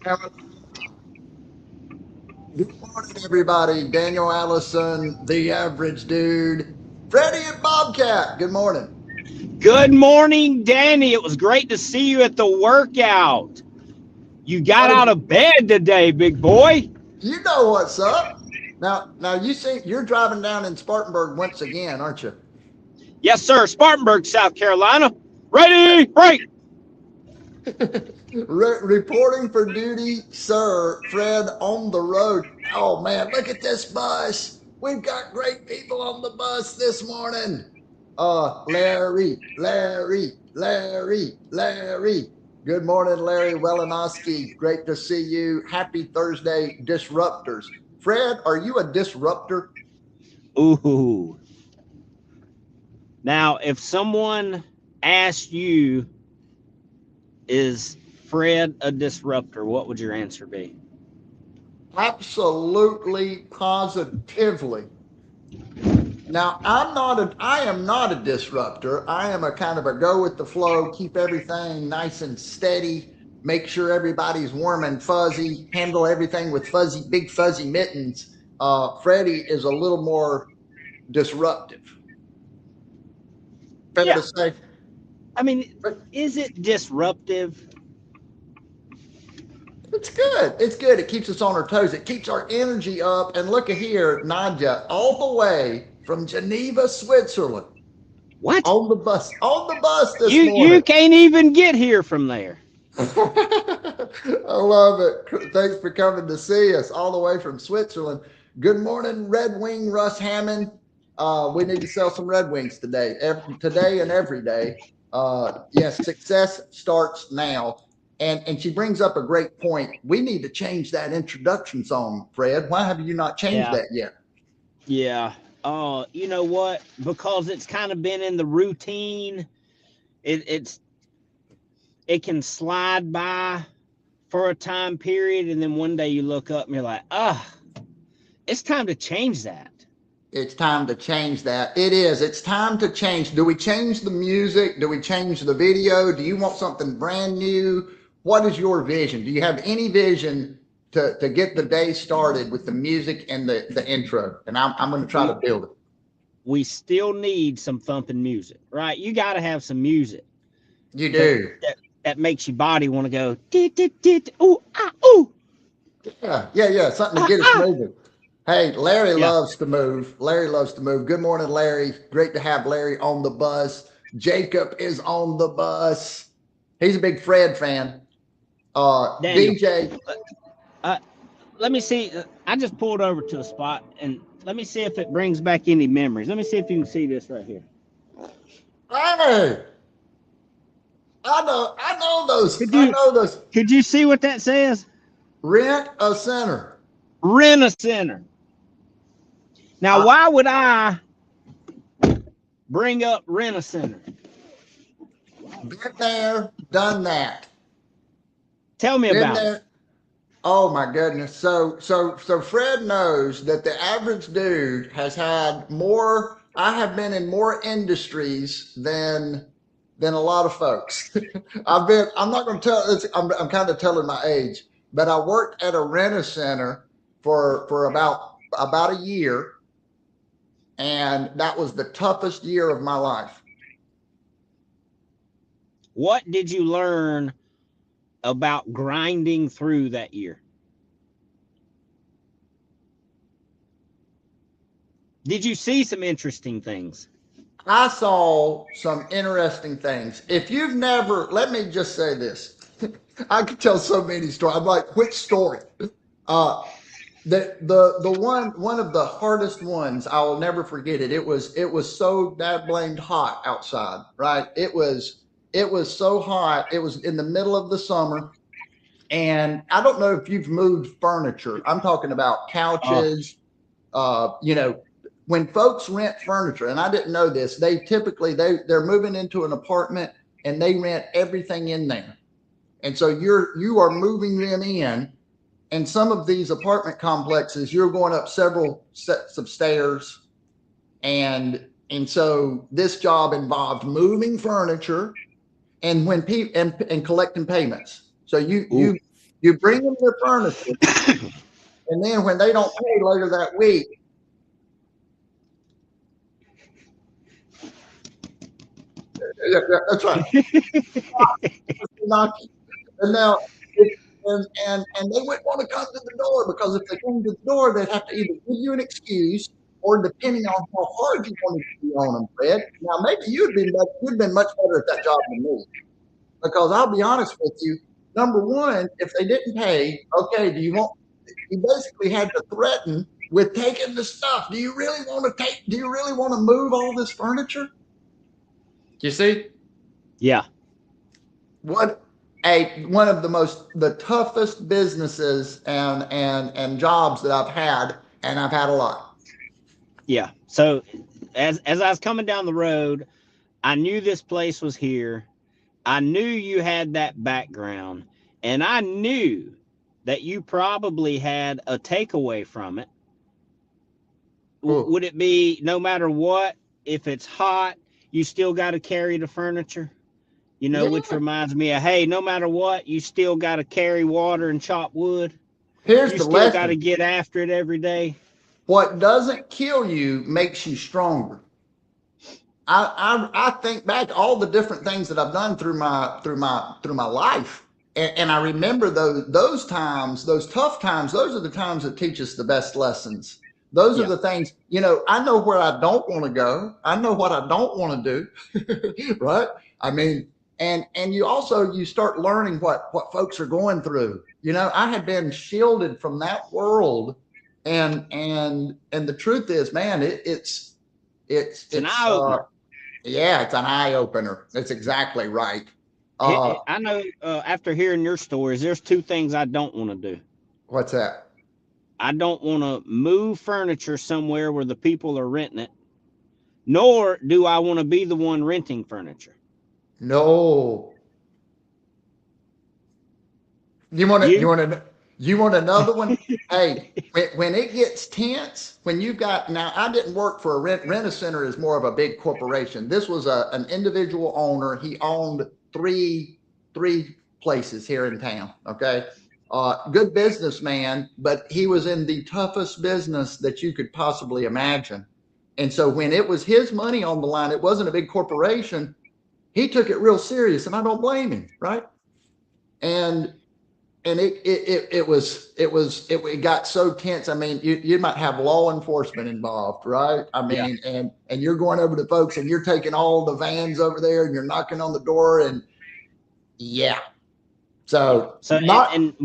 Good morning, everybody. Daniel Allison, the average dude, Freddie and Bobcat. Good morning. Good morning, Danny. It was great to see you at the workout. You got What out is, of bed today, big boy. you know what's up? Now you see you're driving down in Spartanburg once again, aren't you? Yes, sir. Spartanburg, South Carolina. Ready, break. Reporting for duty, sir. Fred on the road. Oh man, look at this bus. We've got great people on the bus this morning. Larry. Good morning, Larry Welinowski. Great to see you. Happy Thursday, disruptors. Fred, are you a disruptor? Ooh. Now, if someone asked you, is Fred a disruptor, what would your answer be? Absolutely, positively. Now, I am not a disruptor. I am a kind of a go with the flow, keep everything nice and steady, make sure everybody's warm and fuzzy, handle everything with big fuzzy mittens. Freddie is a little more disruptive. Fair Yeah. to say. I mean, is it disruptive? It's good. It's good. It keeps us on our toes. It keeps our energy up. And look at here, Nadia, all the way from Geneva, Switzerland, What? on the bus this You morning. can't even get here from there. I love it. Thanks for coming to see us all the way from Switzerland. Good morning, Red Wing Russ Hammond. We need to sell some Red Wings today, today and every day. Yes, success starts now. And she brings up a great point. We need to change that introduction song, Fred. Why have you not changed Yeah. that yet? Yeah. You know what? Because it's kind of been in the routine. It's it can slide by for a time period, and then one day you look up and you're like, it's time to change that. It's time to change that. It is. It's time to change. Do we change the music? Do we change the video? Do you want something brand new? What is your vision? Do you have any vision to get the day started with the music and the intro? And I'm going to try to We build it. we still need some thumping music, right? You got to have some music You that do. that makes your body want to go dit dit dit ooh ah ooh Yeah. Something to ah get us ah. moving. Hey, Larry Yeah. loves to move. Larry loves to move. Good morning, Larry. Great to have Larry on the bus. Jacob is on the bus. He's a big Fred fan. Daniel, DJ, uh, let me see. I just pulled over to a spot and let me see if it brings back any memories. Let me see if you can see this right here. hey, Could I you know those. could you see what that says? Rent a center. Rent a center. Now, I why would I bring up rent a center? been there, done that. Tell me Been about it. there. Oh my goodness. So Fred knows that the average dude has had more. I have been in more industries than a lot of folks. I'm not going to tell. I'm kind of telling my age, but I worked at a rent a center for about a year, and that was the toughest year of my life. What did you learn about grinding through that year? Did you see some interesting things? I saw some interesting things. If you've never, let me just say this. I could tell so many stories. I'm like, which story? Uh, the one of the hardest ones I will never forget it. It was so dad blamed hot outside, right? It was so hot. It was in the middle of the summer, and I don't know if you've moved furniture. I'm talking about Oh, couches, when folks rent furniture, and I didn't know this, they typically they're moving into an apartment and they rent everything in there. And so you are moving them in, and some of these apartment complexes, you're going up several sets of stairs, and so this job involved moving furniture and when people and collecting payments. So you ooh, you You bring them their furniture, and then when they don't pay later that week, that's right. And now, and they wouldn't want to come to the door because if they came to the door, they'd have to either give you an excuse or depending on how hard you wanted to be on them, Fred. Now, maybe you'd been much better at that job than me because I'll be honest with you. Number one, if they didn't pay, okay, you basically had to threaten with taking the stuff. Do you really want to move all this furniture? You see? Yeah. One of the toughest businesses and jobs that I've had, and I've had a lot. Yeah. So as I was coming down the road, I knew this place was here. I knew you had that background, and I knew that you probably had a takeaway from it. Would it be no matter what, if it's hot, you still got to carry the furniture? You know, Yeah. which reminds me of, hey, no matter what, you still got to carry water and chop wood. Here's You the still got to lesson. get after it every day. What doesn't kill you makes you stronger. I think back to all the different things that I've done through my life, and I remember those times, those tough times. Those are the times that teach us the best lessons. Those are Yeah. the things, I know where I don't want to go. I know what I don't want to do. Right? I mean, and you start learning what folks are going through. I had been shielded from that world, and the truth is, man, it's an eye opener. yeah, it's an eye opener. That's exactly right. I know after hearing your stories, there's two things I don't want to do. What's that? I don't want to move furniture somewhere where the people are renting it, nor do I want to be the one renting furniture. No. You want another one? Hey, when it gets tense, now I didn't work for a Rent-A-Center is more of a big corporation. This was an individual owner. He owned three places here in town. Okay. Good businessman, but he was in the toughest business that you could possibly imagine. And so when it was his money on the line, it wasn't a big corporation. He took it real serious, and I don't blame him, right? And it got so tense. I mean, you might have law enforcement involved, right? I mean, Yeah. and you're going over to folks and you're taking all the vans over there and you're knocking on the door and yeah. So and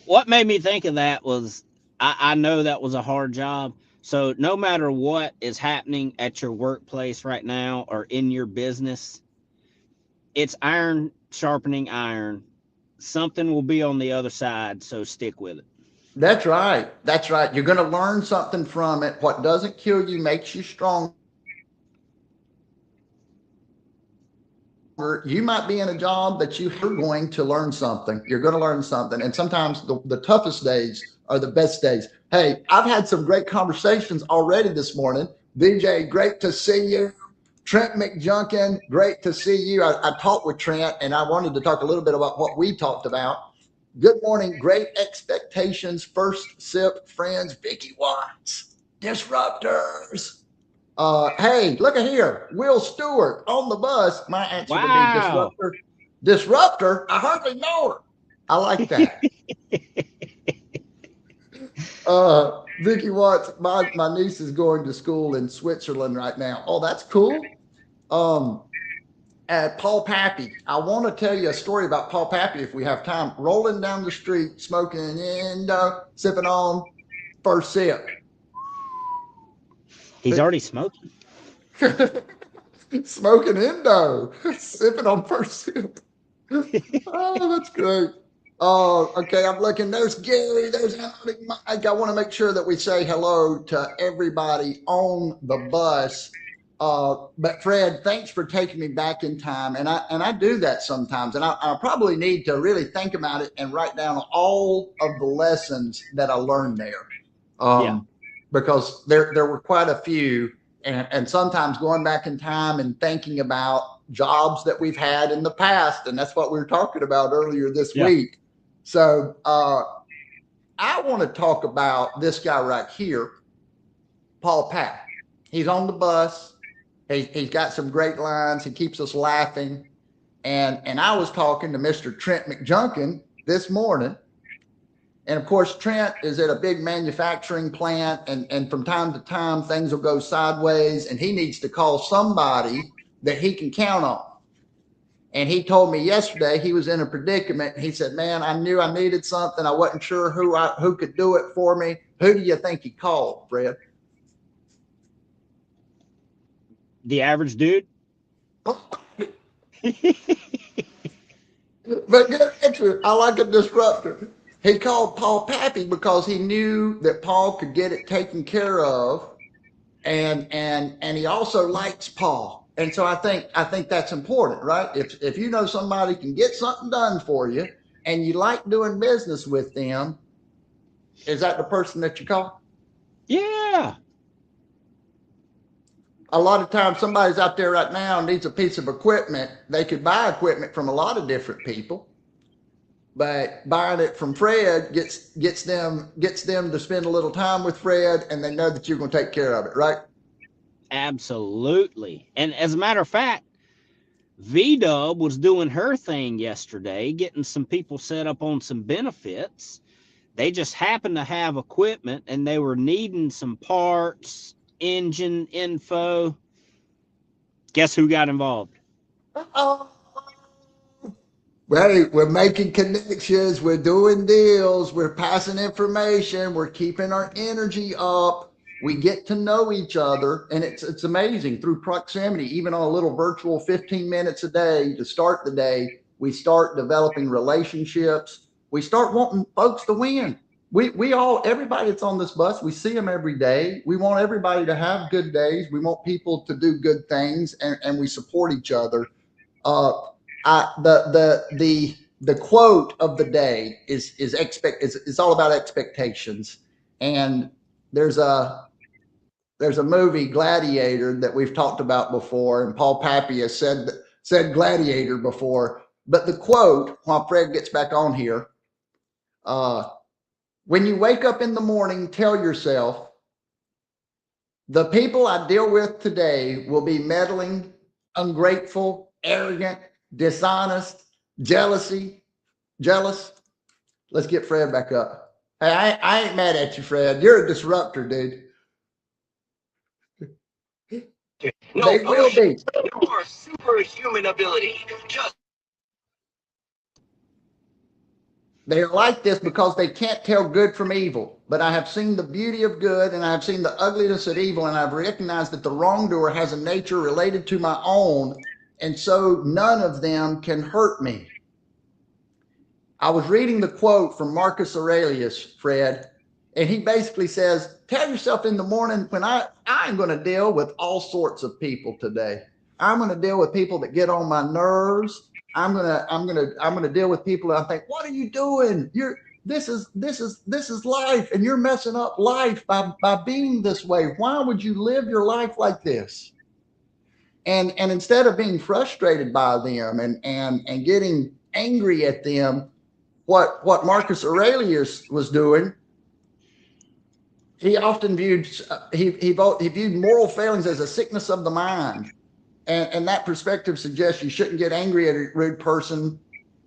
what made me think of that was I know that was a hard job. So no matter what is happening at your workplace right now or in your business, it's iron sharpening iron. Something will be on the other side, so stick with it. That's right. That's right. You're going to learn something from it. What doesn't kill you makes you stronger. You might be in a job that you're going to learn something. You're going to learn something. And sometimes the toughest days are the best days. Hey, I've had some great conversations already this morning. BJ, great to see you. Trent McJunkin, great to see you. I talked with Trent and I wanted to talk a little bit about what we talked about. Good morning. Great expectations. First sip friends. Vicky Watts. Disruptors. Hey, look at here. Will Stewart on the bus. My answer would be disruptor. Disruptor? I hardly know her. I like that. Vicky Watts, my niece is going to school in Switzerland right now. Oh, that's cool. Paul Pappy. I want to tell you a story about Paul Pappy if we have time. Rolling down the street, smoking Indo, sipping on first sip. He's already smoking. Smoking Indo, sipping on first sip. Oh, that's great. Oh, okay. I'm looking. There's Gary. There's Mike. I want to make sure that we say hello to everybody on the bus. But Fred, thanks for taking me back in time. And I do that sometimes. And I probably need to really think about it and write down all of the lessons that I learned there. Because there were quite a few. And sometimes going back in time and thinking about jobs that we've had in the past. And that's what we were talking about earlier this week. So I want to talk about this guy right here, Paul Papp. He's on the bus. He's got some great lines. He keeps us laughing. And I was talking to Mr. Trent McJunkin this morning. And of course, Trent is at a big manufacturing plant, and from time to time, things will go sideways, and he needs to call somebody that he can count on. And he told me yesterday he was in a predicament. He said, "Man, I knew I needed something. I wasn't sure who could do it for me." Who do you think he called, Fred? The average dude. But get into it. I like a disruptor. He called Paul Pappy because he knew that Paul could get it taken care of, and he also likes Paul. And so I think that's important, right? If you know somebody can get something done for you and you like doing business with them, is that the person that you call? Yeah. A lot of times somebody's out there right now needs a piece of equipment. They could buy equipment from a lot of different people, but buying it from Fred gets them to spend a little time with Fred, and they know that you're going to take care of it, right? Absolutely. And as a matter of fact, V-Dub was doing her thing yesterday, getting some people set up on some benefits. They just happened to have equipment and they were needing some parts, engine info. Guess who got involved? Oh, right. We're making connections. We're doing deals. We're passing information. We're keeping our energy up. We get to know each other, and it's amazing through proximity. Even on a little virtual 15 minutes a day to start the day, we start developing relationships. We start wanting folks to win. We all, everybody that's on this bus, we see them every day. We want everybody to have good days. We want people to do good things, and we support each other. uh, the quote of the day is all about expectations. And there's a movie, Gladiator, that we've talked about before, and Paul Pappy has said Gladiator before. But the quote, while Fred gets back on here, uh, when you wake up in the morning, tell yourself, the people I deal with today will be meddling, ungrateful, arrogant, dishonest, jealous. Let's get Fred back up. Hey, I ain't mad at you, Fred. You're a disruptor, dude. No They will be. your superhuman ability. Just They're like this because they can't tell good from evil. But I have seen the beauty of good, and I have seen the ugliness of evil, and I've recognized that the wrongdoer has a nature related to my own, and so none of them can hurt me. I was reading the quote from Marcus Aurelius, Fred, and he basically says, tell yourself in the morning, when I'm going to deal with all sorts of people today. I'm going to deal with people that get on my nerves. I'm going to deal with people that I think, what are you doing? This is life, and you're messing up life by being this way. Why would you live your life like this? And instead of being frustrated by them and getting angry at them, what Marcus Aurelius was doing, he often viewed he viewed moral failings as a sickness of the mind, and that perspective suggests you shouldn't get angry at a rude person,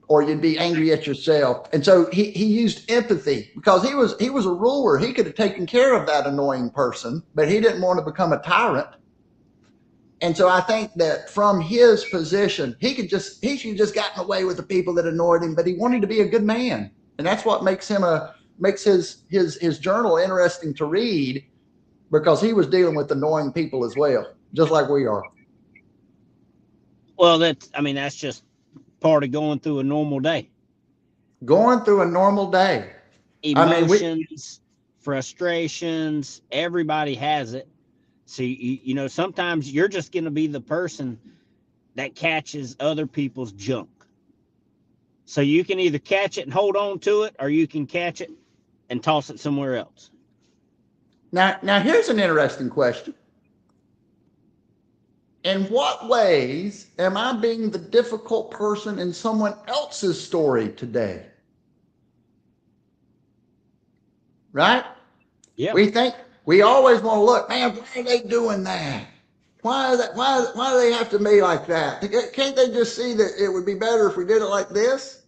or you'd be angry at yourself. And so he used empathy because he was a ruler. He could have taken care of that annoying person, but he didn't want to become a tyrant. And so I think that from his position, he should just gotten away with the people that annoyed him, but he wanted to be a good man. And that's what makes his journal interesting to read, because he was dealing with annoying people as well, just like we are. Well, that's just part of going through a normal day. Going through a normal day. Emotions, frustrations, everybody has it. So, sometimes you're just going to be the person that catches other people's junk. So you can either catch it and hold on to it, or you can catch it and toss it somewhere else. Now here's an interesting question. In what ways am I being the difficult person in someone else's story today? right? Yeah. We always want to look, man, why are they doing that? Why do they have to be like that? Can't they just see that it would be better if we did it like this?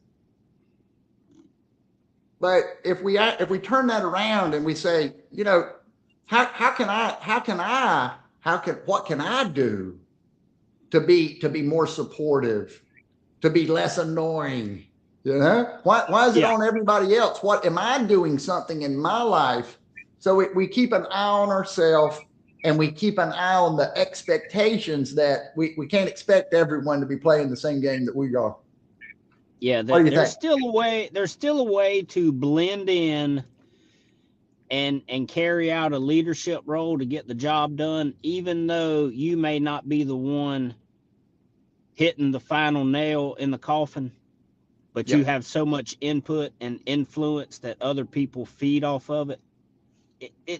But if we turn that around and we say, you know, what can I do to be more supportive, to be less annoying? You know, why is it on everybody else? What am I doing something in my life? So we keep an eye on ourselves, and we keep an eye on the expectations that we can't expect everyone to be playing the same game that we are. Yeah, What do you there's think? still a way. There's still a way to blend in and carry out a leadership role to get the job done, even though you may not be the one hitting the final nail in the coffin, but you have so much input and influence that other people feed off of it.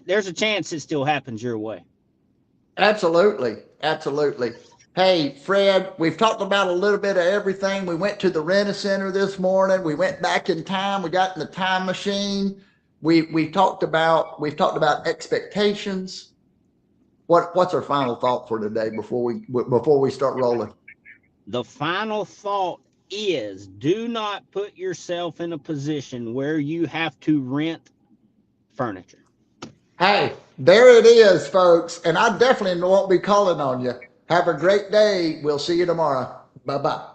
There's a chance it still happens your way. Absolutely. Absolutely. Hey, Fred, we've talked about a little bit of everything. We went to the Rent-A-Center this morning. We went back in time. We got in the time machine. We've talked about expectations. What's our final thought for today before we start rolling? The final thought is, do not put yourself in a position where you have to rent furniture. Hey, there it is, folks. And I definitely won't be calling on you. Have a great day. We'll see you tomorrow. Bye-bye.